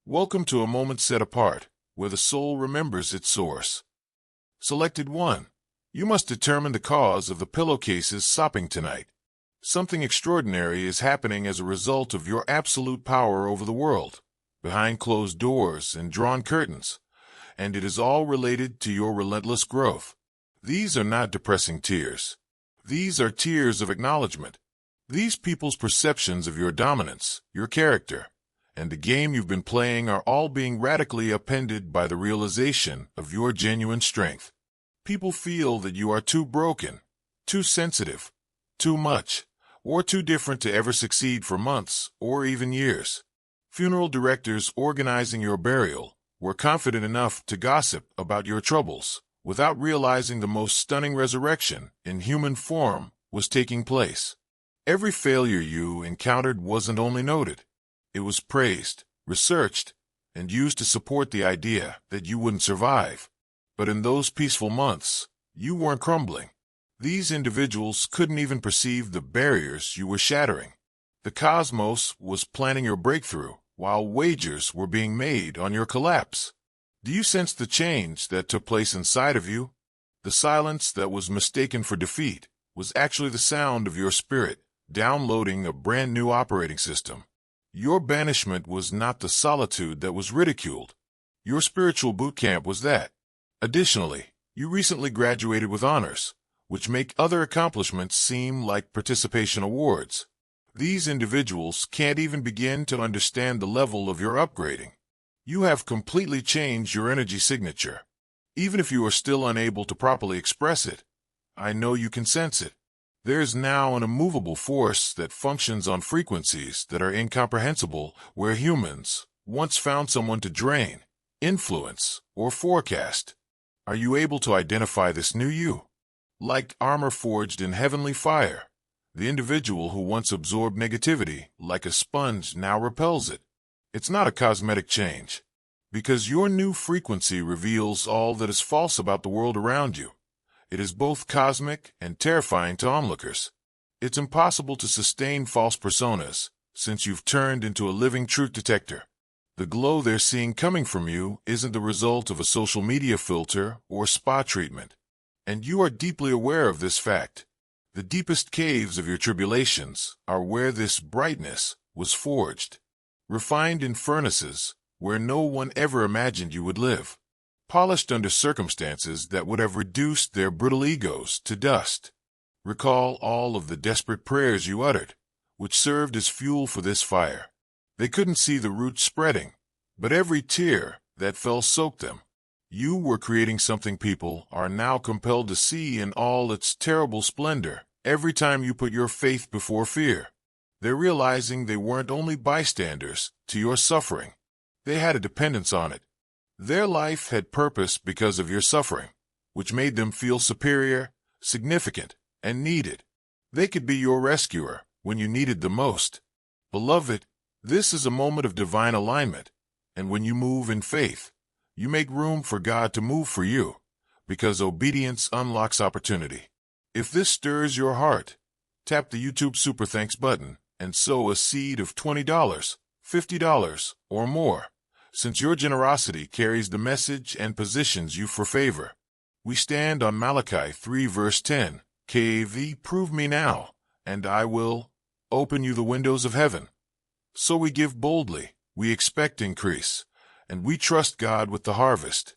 Welcome to a moment set apart, where the soul remembers its source. Selected 1. You must determine the cause of the pillowcases sopping tonight. Something extraordinary is happening as a result of your absolute power over the world, behind closed doors and drawn curtains, and it is all related to your relentless growth. These are not depressing tears. These are tears of acknowledgement. These people's perceptions of your dominance, your character, and the game you've been playing are all being radically upended by the realization of your genuine strength. People feel that you are too broken, too sensitive, too much, or too different to ever succeed for months or even years. Funeral directors organizing your burial were confident enough to gossip about your troubles without realizing the most stunning resurrection in human form was taking place. Every failure you encountered wasn't only noted. It was praised, researched, and used to support the idea that you wouldn't survive. But in those peaceful months, you weren't crumbling. These individuals couldn't even perceive the barriers you were shattering. The cosmos was planning your breakthrough, while wagers were being made on your collapse. Do you sense the change that took place inside of you? The silence that was mistaken for defeat was actually the sound of your spirit downloading a brand new operating system. Your banishment was not the solitude that was ridiculed. Your spiritual boot camp was that. Additionally, you recently graduated with honors, which make other accomplishments seem like participation awards. These individuals can't even begin to understand the level of your upgrading. You have completely changed your energy signature. Even if you are still unable to properly express it, I know you can sense it. There is now an immovable force that functions on frequencies that are incomprehensible, where humans once found someone to drain, influence, or forecast. Are you able to identify this new you? Like armor forged in heavenly fire, the individual who once absorbed negativity like a sponge now repels it. It's not a cosmetic change, because your new frequency reveals all that is false about the world around you. It is both cosmic and terrifying to onlookers. It's impossible to sustain false personas, since you've turned into a living truth detector. The glow they're seeing coming from you isn't the result of a social media filter or spa treatment. And you are deeply aware of this fact. The deepest caves of your tribulations are where this brightness was forged, refined in furnaces where no one ever imagined you would live, polished under circumstances that would have reduced their brittle egos to dust. Recall all of the desperate prayers you uttered, which served as fuel for this fire. They couldn't see the roots spreading, but every tear that fell soaked them. You were creating something people are now compelled to see in all its terrible splendor every time you put your faith before fear. They're realizing they weren't only bystanders to your suffering. They had a dependence on it. Their life had purpose because of your suffering, which made them feel superior, significant, and needed. They could be your rescuer when you needed the most. Beloved, this is a moment of divine alignment, and when you move in faith, you make room for God to move for you, because obedience unlocks opportunity. If this stirs your heart, tap the YouTube Super Thanks button and sow a seed of $20, $50, or more, since your generosity carries the message and positions you for favor. We stand on Malachi 3 verse 10, KAV, prove me now, and I will open you the windows of heaven. So we give boldly, we expect increase, and we trust God with the harvest.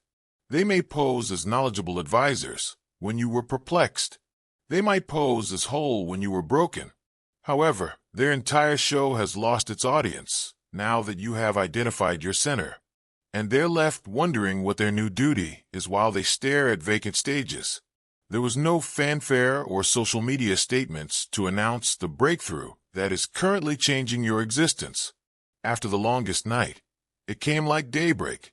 They may pose as knowledgeable advisors when you were perplexed. They might pose as whole when you were broken. However, their entire show has lost its audience now that you have identified your center, and they're left wondering what their new duty is while they stare at vacant stages. There was no fanfare or social media statements to announce the breakthrough that is currently changing your existence. After the longest night, it came like daybreak,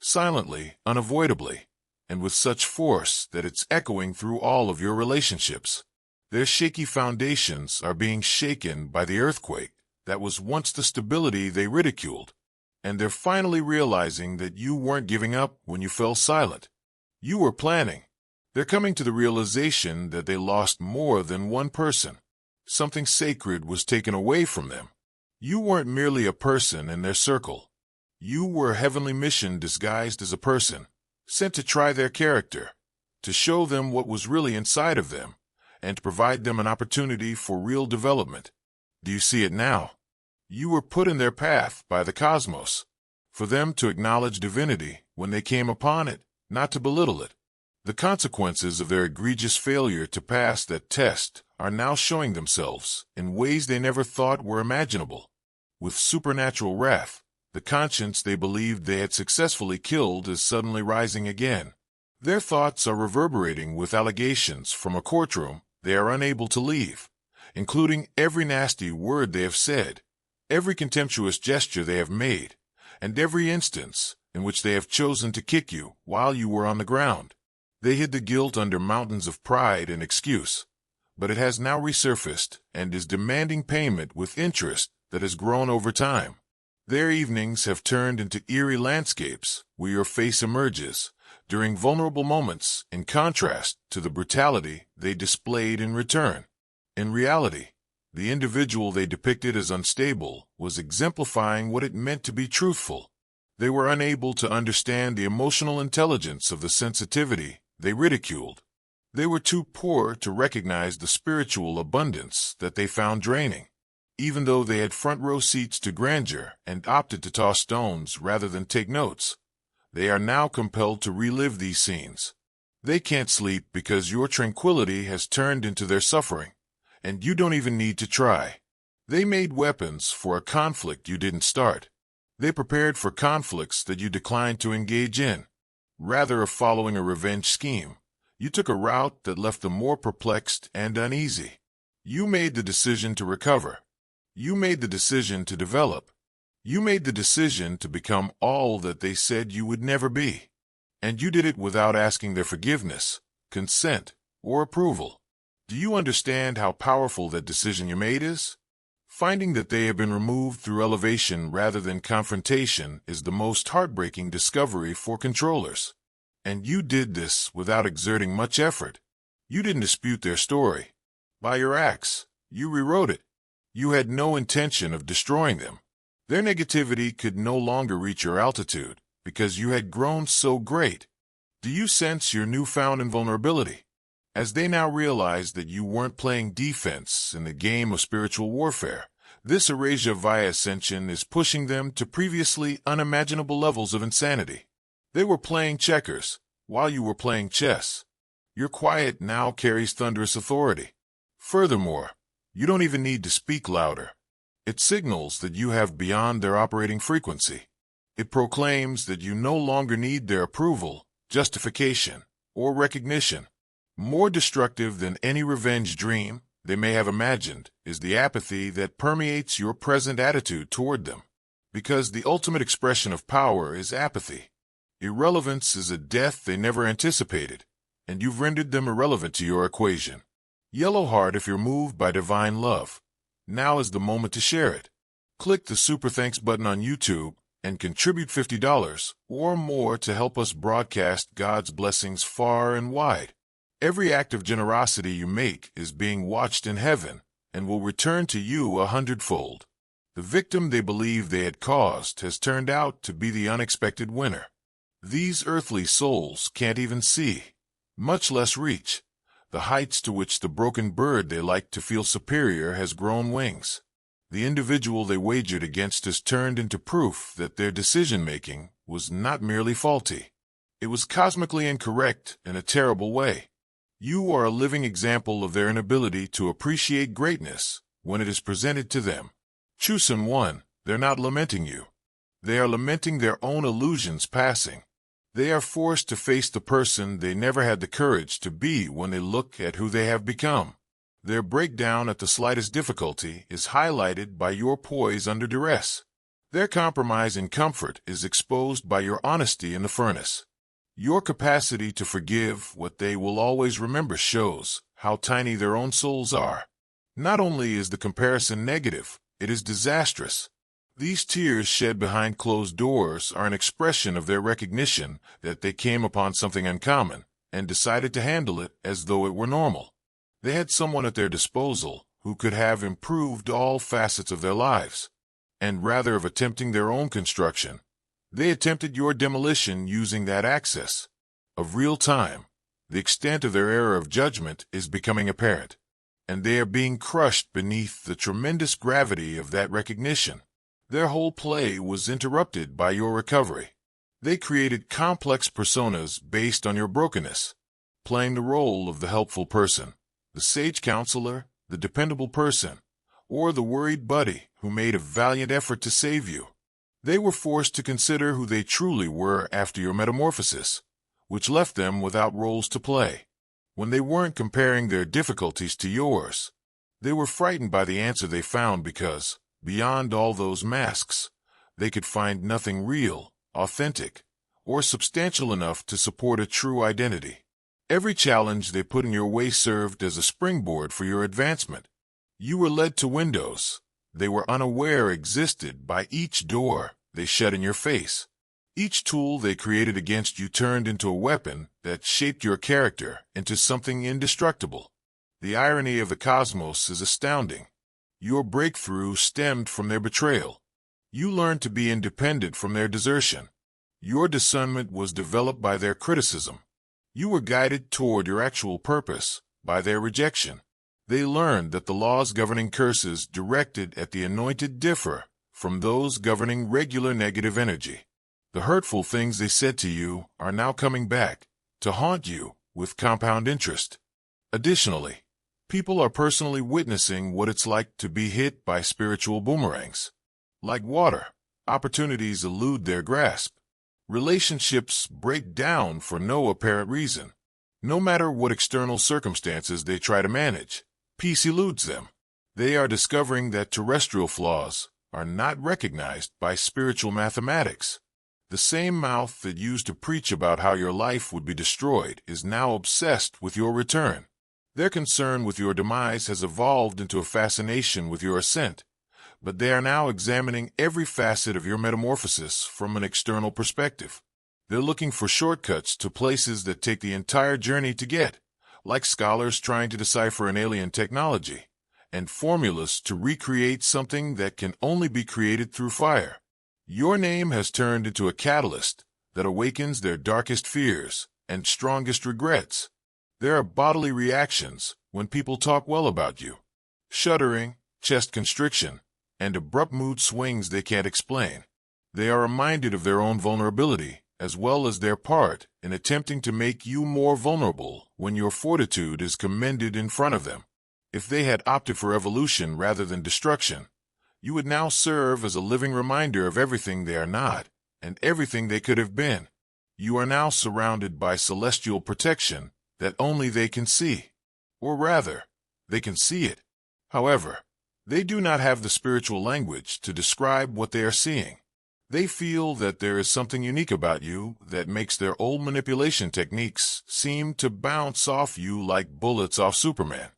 silently, unavoidably, and with such force that it's echoing through all of your relationships. Their shaky foundations are being shaken by the earthquake that was once the stability they ridiculed, and they're finally realizing that you weren't giving up when you fell silent. You were planning. They're coming to the realization that they lost more than one person. Something sacred was taken away from them. You weren't merely a person in their circle. You were a heavenly mission disguised as a person, sent to try their character, to show them what was really inside of them, and to provide them an opportunity for real development. Do you see it now? You were put in their path by the cosmos, for them to acknowledge divinity when they came upon it, not to belittle it. The consequences of their egregious failure to pass that test are now showing themselves in ways they never thought were imaginable. With supernatural wrath, the conscience they believed they had successfully killed is suddenly rising again. Their thoughts are reverberating with allegations from a courtroom they are unable to leave, including every nasty word they have said, every contemptuous gesture they have made, and every instance in which they have chosen to kick you while you were on the ground. They hid the guilt under mountains of pride and excuse, but it has now resurfaced and is demanding payment with interest that has grown over time. Their evenings have turned into eerie landscapes where your face emerges during vulnerable moments in contrast to the brutality they displayed in return. In reality, the individual they depicted as unstable was exemplifying what it meant to be truthful. They were unable to understand the emotional intelligence of the sensitivity they ridiculed. They were too poor to recognize the spiritual abundance that they found draining. Even though they had front-row seats to grandeur and opted to toss stones rather than take notes, they are now compelled to relive these scenes. They can't sleep because your tranquility has turned into their suffering, and you don't even need to try. They made weapons for a conflict you didn't start. They prepared for conflicts that you declined to engage in. Rather of following a revenge scheme, you took a route that left them more perplexed and uneasy. You made the decision to recover. You made the decision to develop. You made the decision to become all that they said you would never be. And you did it without asking their forgiveness, consent, or approval. Do you understand how powerful that decision you made is? Finding that they have been removed through elevation rather than confrontation is the most heartbreaking discovery for controllers. And you did this without exerting much effort. You didn't dispute their story. By your acts, you rewrote it. You had no intention of destroying them. Their negativity could no longer reach your altitude because you had grown so great. Do you sense your newfound invulnerability? As they now realize that you weren't playing defense in the game of spiritual warfare, this erasure via ascension is pushing them to previously unimaginable levels of insanity. They were playing checkers while you were playing chess. Your quiet now carries thunderous authority. Furthermore, you don't even need to speak louder. It signals that you have beyond their operating frequency. It proclaims that you no longer need their approval, justification, or recognition. More destructive than any revenge dream they may have imagined is the apathy that permeates your present attitude toward them. Because the ultimate expression of power is apathy. Irrelevance is a death they never anticipated, and you've rendered them irrelevant to your equation. Yellow heart if you're moved by divine love. Now is the moment to share it. Click the Super Thanks button on YouTube and contribute $50 or more to help us broadcast God's blessings far and wide. Every act of generosity you make is being watched in heaven and will return to you 100-fold. The victim they believed they had caused has turned out to be the unexpected winner. These earthly souls can't even see, much less reach, the heights to which the broken bird they like to feel superior has grown wings. The individual they wagered against has turned into proof that their decision-making was not merely faulty. It was cosmically incorrect in a terrible way. You are a living example of their inability to appreciate greatness when it is presented to them. Chosen one, they're not lamenting you. They are lamenting their own illusions passing. They are forced to face the person they never had the courage to be when they look at who they have become. Their breakdown at the slightest difficulty is highlighted by your poise under duress. Their compromise in comfort is exposed by your honesty in the furnace. Your capacity to forgive what they will always remember shows how tiny their own souls are. Not only is the comparison negative, it is disastrous. These tears shed behind closed doors are an expression of their recognition that they came upon something uncommon and decided to handle it as though it were normal. They had someone at their disposal who could have improved all facets of their lives. And rather of attempting their own construction, They attempted your demolition using that access. Of real time, the extent of their error of judgment is becoming apparent, and they are being crushed beneath the tremendous gravity of that recognition. Their whole play was interrupted by your recovery. They created complex personas based on your brokenness, playing the role of the helpful person, the sage counselor, the dependable person, or the worried buddy who made a valiant effort to save you. They were forced to consider who they truly were after your metamorphosis, which left them without roles to play. When they weren't comparing their difficulties to yours, they were frightened by the answer they found because, beyond all those masks, they could find nothing real, authentic, or substantial enough to support a true identity. Every challenge they put in your way served as a springboard for your advancement. You were led to windows they were unaware existed by each door they shut in your face. Each tool they created against you turned into a weapon that shaped your character into something indestructible. The irony of the cosmos is astounding. Your breakthrough stemmed from their betrayal. You learned to be independent from their desertion. Your discernment was developed by their criticism. You were guided toward your actual purpose by their rejection. They learned that the laws governing curses directed at the anointed differ from those governing regular negative energy. The hurtful things they said to you are now coming back to haunt you with compound interest. Additionally, people are personally witnessing what it's like to be hit by spiritual boomerangs. Like water, opportunities elude their grasp. Relationships break down for no apparent reason. No matter what external circumstances they try to manage, peace eludes them. They are discovering that terrestrial flaws are not recognized by spiritual mathematics. The same mouth that used to preach about how your life would be destroyed is now obsessed with your return. Their concern with your demise has evolved into a fascination with your ascent, but they are now examining every facet of your metamorphosis from an external perspective. They're looking for shortcuts to places that take the entire journey to get, like scholars trying to decipher an alien technology, and formulas to recreate something that can only be created through fire. Your name has turned into a catalyst that awakens their darkest fears and strongest regrets. There are bodily reactions when people talk well about you. Shuddering, chest constriction, and abrupt mood swings they can't explain. They are reminded of their own vulnerability, as well as their part in attempting to make you more vulnerable when your fortitude is commended in front of them. If they had opted for evolution rather than destruction, you would now serve as a living reminder of everything they are not and everything they could have been. You are now surrounded by celestial protection that only they can see. Or rather, they can see it. However, they do not have the spiritual language to describe what they are seeing. They feel that there is something unique about you that makes their old manipulation techniques seem to bounce off you like bullets off Superman.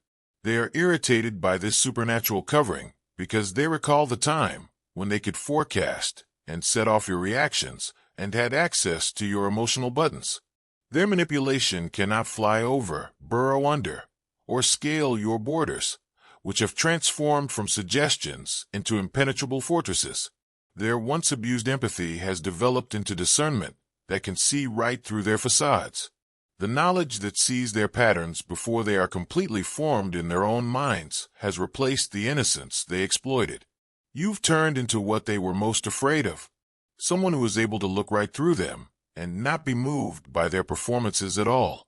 They are irritated by this supernatural covering because they recall the time when they could forecast and set off your reactions and had access to your emotional buttons. Their manipulation cannot fly over, burrow under, or scale your borders, which have transformed from suggestions into impenetrable fortresses. Their once abused empathy has developed into discernment that can see right through their facades. The knowledge that sees their patterns before they are completely formed in their own minds has replaced the innocence they exploited. You've turned into what they were most afraid of, someone who is able to look right through them and not be moved by their performances at all.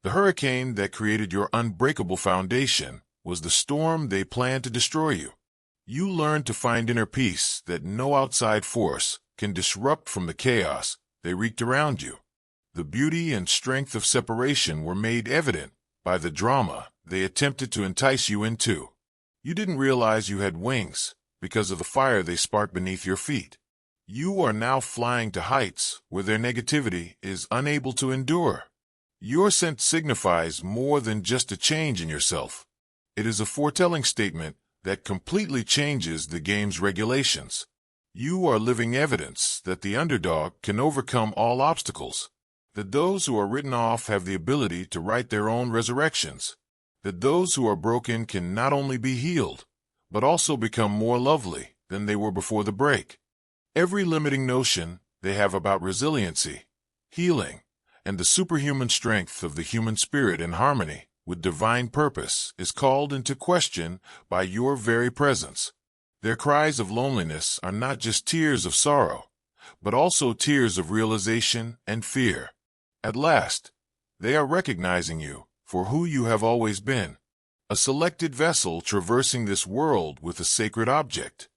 The hurricane that created your unbreakable foundation was the storm they planned to destroy you. You learned to find inner peace that no outside force can disrupt from the chaos they wreaked around you. The beauty and strength of separation were made evident by the drama they attempted to entice you into. You didn't realize you had wings because of the fire they sparked beneath your feet. You are now flying to heights where their negativity is unable to endure. Your ascent signifies more than just a change in yourself. It is a foretelling statement that completely changes the game's regulations. You are living evidence that the underdog can overcome all obstacles, that those who are written off have the ability to write their own resurrections, that those who are broken can not only be healed, but also become more lovely than they were before the break. Every limiting notion they have about resiliency, healing, and the superhuman strength of the human spirit in harmony with divine purpose is called into question by your very presence. Their cries of loneliness are not just tears of sorrow, but also tears of realization and fear. At last, they are recognizing you for who you have always been, a selected vessel traversing this world with a sacred object.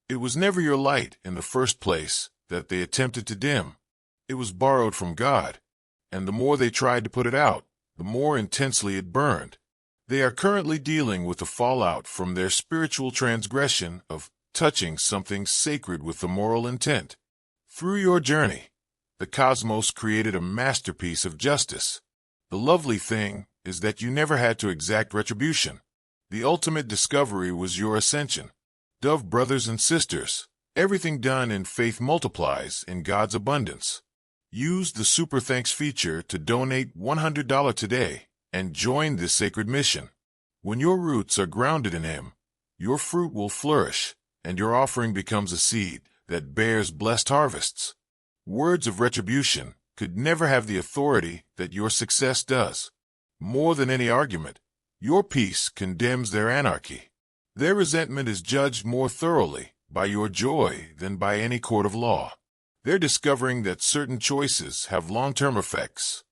It was never your light in the first place that they attempted to dim. It was borrowed from God, and the more they tried to put it out, the more intensely it burned. They are currently dealing with the fallout from their spiritual transgression of touching something sacred with the moral intent. Through your journey, the cosmos created a masterpiece of justice. The lovely thing is that you never had to exact retribution. The ultimate discovery was your ascension. Dove brothers and sisters, everything done in faith multiplies in God's abundance. Use the Super Thanks feature to donate $100 today and join this sacred mission. When your roots are grounded in Him, your fruit will flourish, and your offering becomes a seed that bears blessed harvests. Words of retribution could never have the authority that your success does. More than any argument, your peace condemns their anarchy. Their resentment is judged more thoroughly by your joy than by any court of law. They're discovering that certain choices have long-term effects.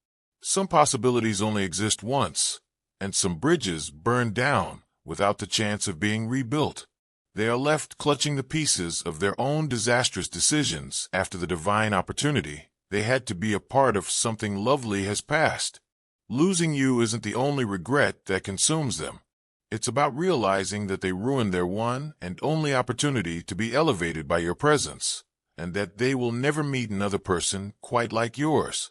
Some possibilities only exist once, and some bridges burn down without the chance of being rebuilt. They are left clutching the pieces of their own disastrous decisions after the divine opportunity they had to be a part of something lovely has passed. Losing you isn't the only regret that consumes them. It's about realizing that they ruined their one and only opportunity to be elevated by your presence, and that they will never meet another person quite like yours.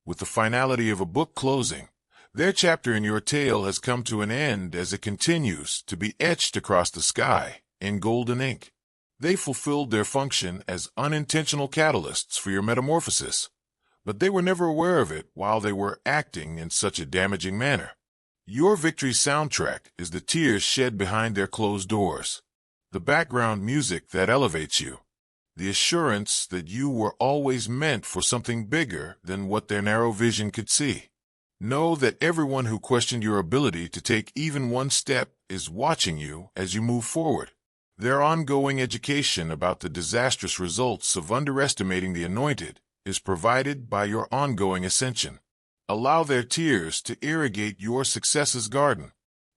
With the finality of a book closing, their chapter in your tale has come to an end as it continues to be etched across the sky in golden ink. They fulfilled their function as unintentional catalysts for your metamorphosis, but they were never aware of it while they were acting in such a damaging manner. Your victory's soundtrack is the tears shed behind their closed doors, the background music that elevates you, the assurance that you were always meant for something bigger than what their narrow vision could see. Know that everyone who questioned your ability to take even one step is watching you as you move forward. Their ongoing education about the disastrous results of underestimating the anointed is provided by your ongoing ascension. Allow their tears to irrigate your success's garden,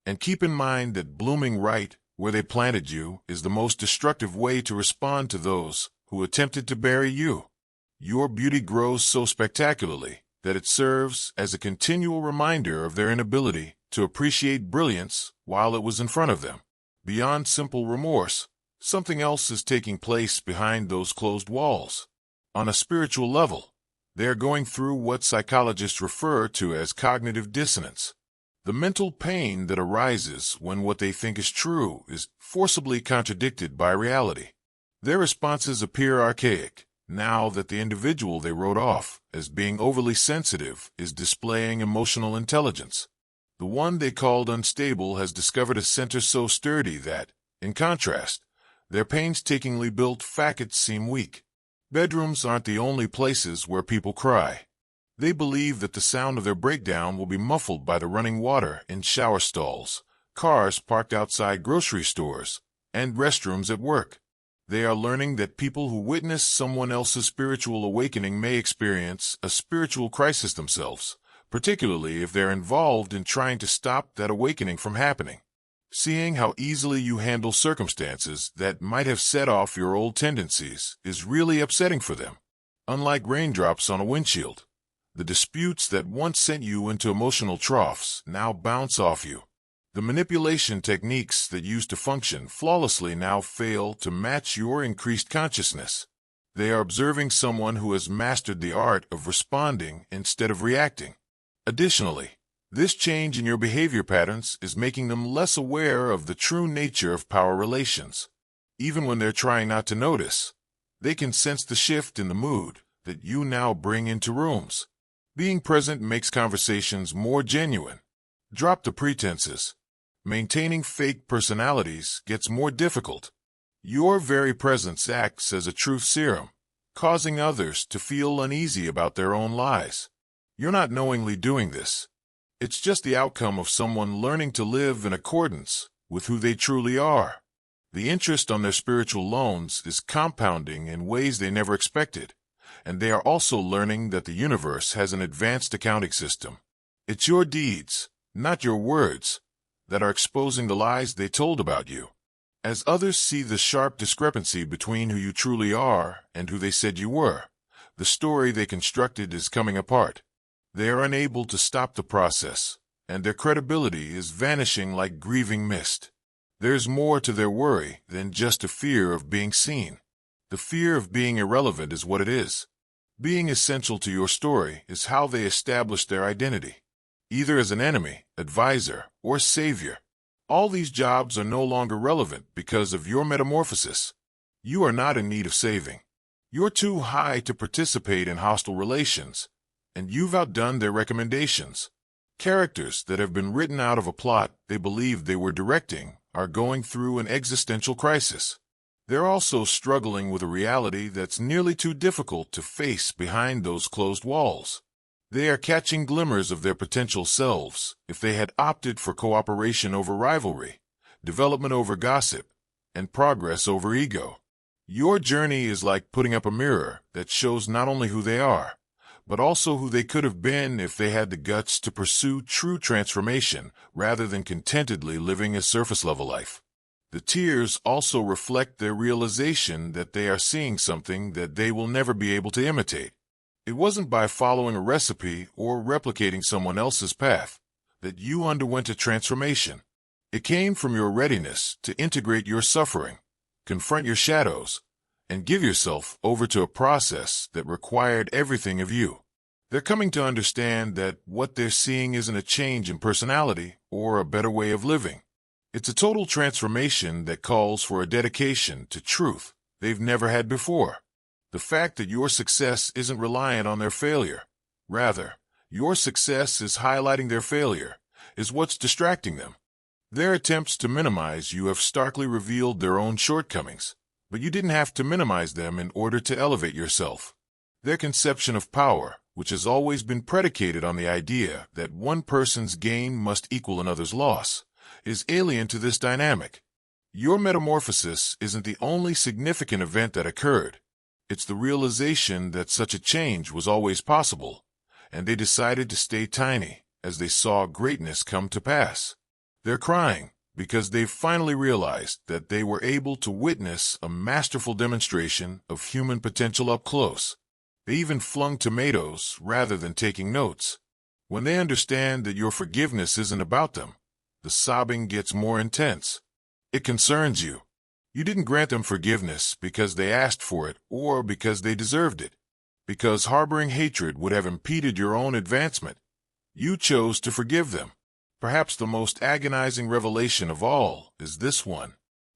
and keep in mind that blooming right where they planted you is the most destructive way to respond to those who attempted to bury you. Your beauty grows so spectacularly that it serves as a continual reminder of their inability to appreciate brilliance while it was in front of them. Beyond simple remorse, something else is taking place behind those closed walls. On a spiritual level, they are going through what psychologists refer to as cognitive dissonance, the mental pain that arises when what they think is true is forcibly contradicted by reality. Their responses appear archaic, now that the individual they wrote off as being overly sensitive is displaying emotional intelligence. The one they called unstable has discovered a center so sturdy that, in contrast, their painstakingly built facets seem weak. Bedrooms aren't the only places where people cry. They believe that the sound of their breakdown will be muffled by the running water in shower stalls, cars parked outside grocery stores, and restrooms at work. They are learning that people who witness someone else's spiritual awakening may experience a spiritual crisis themselves, particularly if they're involved in trying to stop that awakening from happening. Seeing how easily you handle circumstances that might have set off your old tendencies is really upsetting for them. Unlike raindrops on a windshield, the disputes that once sent you into emotional troughs now bounce off you. The manipulation techniques that used to function flawlessly now fail to match your increased consciousness. They are observing someone who has mastered the art of responding instead of reacting. Additionally, this change in your behavior patterns is making them less aware of the true nature of power relations. Even when they're trying not to notice, they can sense the shift in the mood that you now bring into rooms. Being present makes conversations more genuine. Drop the pretenses. Maintaining fake personalities gets more difficult. Your very presence acts as a truth serum, causing others to feel uneasy about their own lives. You're not knowingly doing this. It's just the outcome of someone learning to live in accordance with who they truly are. The interest on their spiritual loans is compounding in ways they never expected, and they are also learning that the universe has an advanced accounting system. It's your deeds, not your words, that are exposing the lies they told about you. As others see the sharp discrepancy between who you truly are and who they said you were, the story they constructed is coming apart. They are unable to stop the process, and their credibility is vanishing like grieving mist. There's more to their worry than just a fear of being seen. The fear of being irrelevant is what it is. Being essential to your story is how they establish their identity, either as an enemy, advisor, or savior. All these jobs are no longer relevant because of your metamorphosis. You are not in need of saving. You're too high to participate in hostile relations, and you've outdone their recommendations. Characters that have been written out of a plot they believed they were directing are going through an existential crisis. They're also struggling with a reality that's nearly too difficult to face behind those closed walls. They are catching glimmers of their potential selves if they had opted for cooperation over rivalry, development over gossip, and progress over ego. Your journey is like putting up a mirror that shows not only who they are, but also who they could have been if they had the guts to pursue true transformation rather than contentedly living a surface-level life. The tears also reflect their realization that they are seeing something that they will never be able to imitate. It wasn't by following a recipe or replicating someone else's path that you underwent a transformation. It came from your readiness to integrate your suffering, confront your shadows, and give yourself over to a process that required everything of you. They're coming to understand that what they're seeing isn't a change in personality or a better way of living. It's a total transformation that calls for a dedication to truth they've never had before. The fact that your success isn't reliant on their failure. Rather, your success is highlighting their failure, is what's distracting them. Their attempts to minimize you have starkly revealed their own shortcomings, but you didn't have to minimize them in order to elevate yourself. Their conception of power, which has always been predicated on the idea that one person's gain must equal another's loss, is alien to this dynamic. Your metamorphosis isn't the only significant event that occurred. It's the realization that such a change was always possible, and they decided to stay tiny as they saw greatness come to pass. They're crying because they've finally realized that they were able to witness a masterful demonstration of human potential up close. They even flung tomatoes rather than taking notes. When they understand that your forgiveness isn't about them, the sobbing gets more intense. It concerns you. You didn't grant them forgiveness because they asked for it or because they deserved it. Because harboring hatred would have impeded your own advancement. You chose to forgive them. Perhaps the most agonizing revelation of all is this one.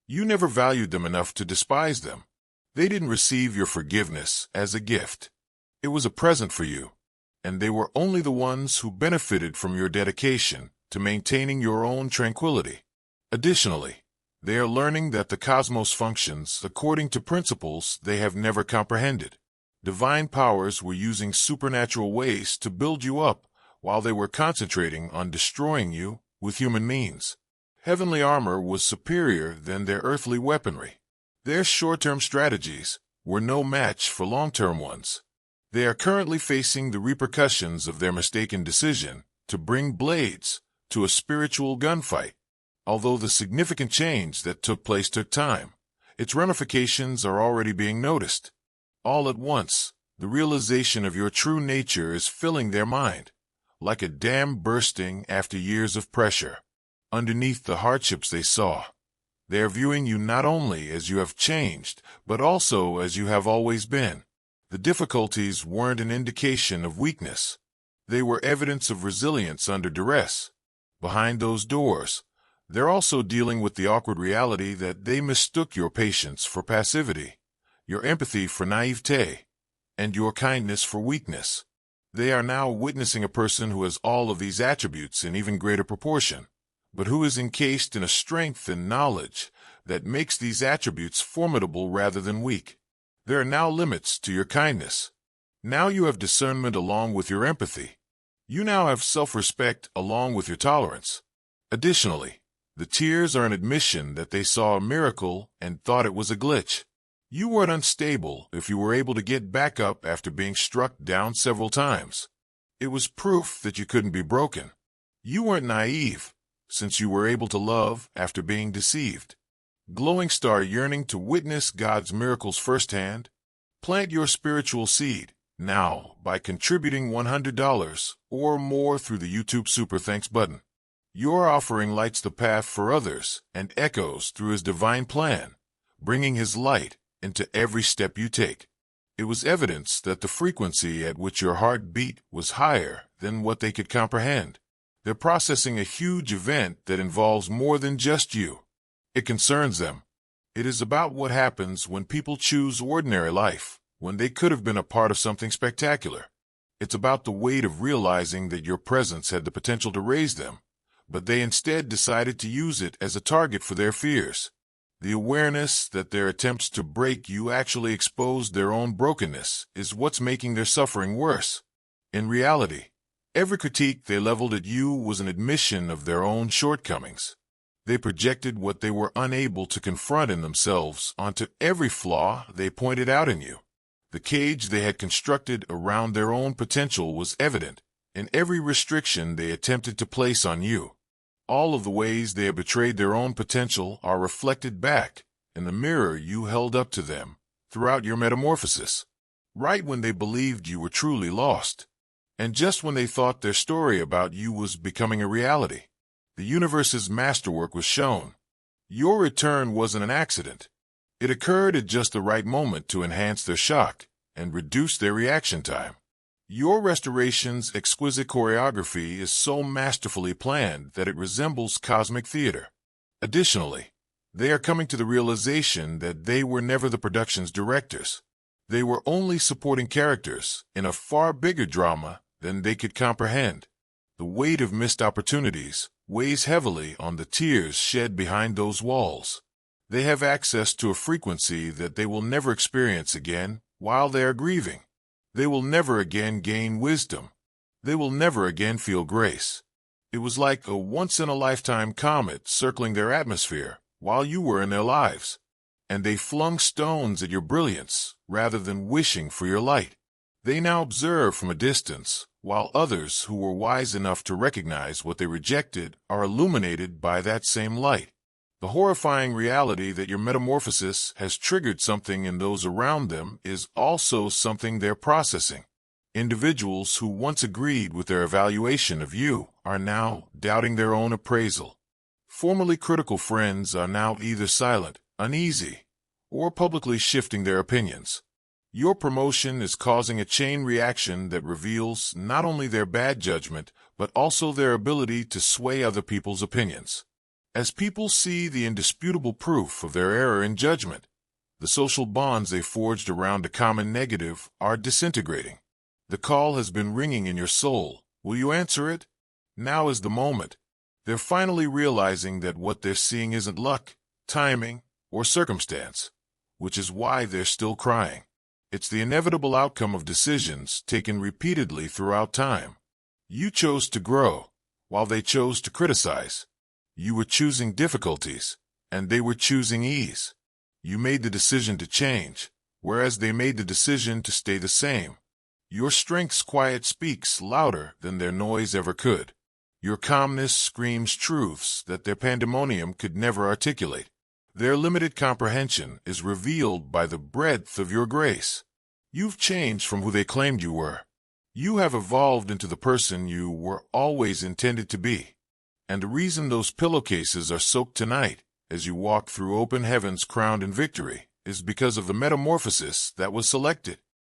You never valued them enough to despise them. They didn't receive your forgiveness as a gift. It was a present for you, and they were only the ones who benefited from your dedication to maintaining your own tranquility. Additionally, they are learning that the cosmos functions according to principles they have never comprehended. Divine powers were using supernatural ways to build you up while they were concentrating on destroying you with human means. Heavenly armor was superior than their earthly weaponry. Their short-term strategies were no match for long-term ones. They are currently facing the repercussions of their mistaken decision to bring blades to a spiritual gunfight. Although the significant change that took place took time, its ramifications are already being noticed. All at once, the realization of your true nature is filling their mind, like a dam bursting after years of pressure. Underneath the hardships they saw, they are viewing you not only as you have changed, but also as you have always been. The difficulties weren't an indication of weakness. They were evidence of resilience under duress. Behind those doors, they're also dealing with the awkward reality that they mistook your patience for passivity, your empathy for naivete, and your kindness for weakness. They are now witnessing a person who has all of these attributes in even greater proportion, but who is encased in a strength and knowledge that makes these attributes formidable rather than weak. There are now limits to your kindness. Now you have discernment along with your empathy. You now have self-respect along with your tolerance. Additionally, the tears are an admission that they saw a miracle and thought it was a glitch. You weren't unstable if you were able to get back up after being struck down several times. It was proof that you couldn't be broken. You weren't naive, since you were able to love after being deceived. Glowing star yearning to witness God's miracles firsthand? Plant your spiritual seed now by contributing $100 or more through the YouTube Super Thanks button. Your offering lights the path for others and echoes through His divine plan, bringing His light into every step you take. It was evidence that the frequency at which your heart beat was higher than what they could comprehend. They're processing a huge event that involves more than just you. It concerns them. It is about what happens when people choose ordinary life, when they could have been a part of something spectacular. It's about the weight of realizing that your presence had the potential to raise them, but they instead decided to use it as a target for their fears. The awareness that their attempts to break you actually exposed their own brokenness is what's making their suffering worse. In reality, every critique they leveled at you was an admission of their own shortcomings. They projected what they were unable to confront in themselves onto every flaw they pointed out in you. The cage they had constructed around their own potential was evident in every restriction they attempted to place on you. All of the ways they have betrayed their own potential are reflected back in the mirror you held up to them throughout your metamorphosis, right when they believed you were truly lost, and just when they thought their story about you was becoming a reality. The universe's masterwork was shown. Your return wasn't an accident. It occurred at just the right moment to enhance their shock and reduce their reaction time. Your restoration's exquisite choreography is so masterfully planned that it resembles cosmic theater. Additionally, they are coming to the realization that they were never the production's directors. They were only supporting characters in a far bigger drama than they could comprehend. The weight of missed opportunities weighs heavily on the tears shed behind those walls. They have access to a frequency that they will never experience again while they are grieving. They will never again gain wisdom. They will never again feel grace. It was like a once-in-a-lifetime comet circling their atmosphere while you were in their lives, and they flung stones at your brilliance rather than wishing for your light. They now observe from a distance, while others who were wise enough to recognize what they rejected are illuminated by that same light. The horrifying reality that your metamorphosis has triggered something in those around them is also something they're processing. Individuals who once agreed with their evaluation of you are now doubting their own appraisal. Formerly critical friends are now either silent, uneasy, or publicly shifting their opinions. Your promotion is causing a chain reaction that reveals not only their bad judgment, but also their ability to sway other people's opinions. As people see the indisputable proof of their error in judgment, the social bonds they forged around a common negative are disintegrating. The call has been ringing in your soul. Will you answer it? Now is the moment. They're finally realizing that what they're seeing isn't luck, timing, or circumstance, which is why they're still crying. It's the inevitable outcome of decisions taken repeatedly throughout time. You chose to grow, while they chose to criticize. You were choosing difficulties, and they were choosing ease. You made the decision to change, whereas they made the decision to stay the same. Your strength's quiet speaks louder than their noise ever could. Your calmness screams truths that their pandemonium could never articulate. Their limited comprehension is revealed by the breadth of your grace. You've changed from who they claimed you were. You have evolved into the person you were always intended to be. And the reason those pillowcases are soaked tonight, as you walk through open heavens crowned in victory, is because of the metamorphosis that was selected.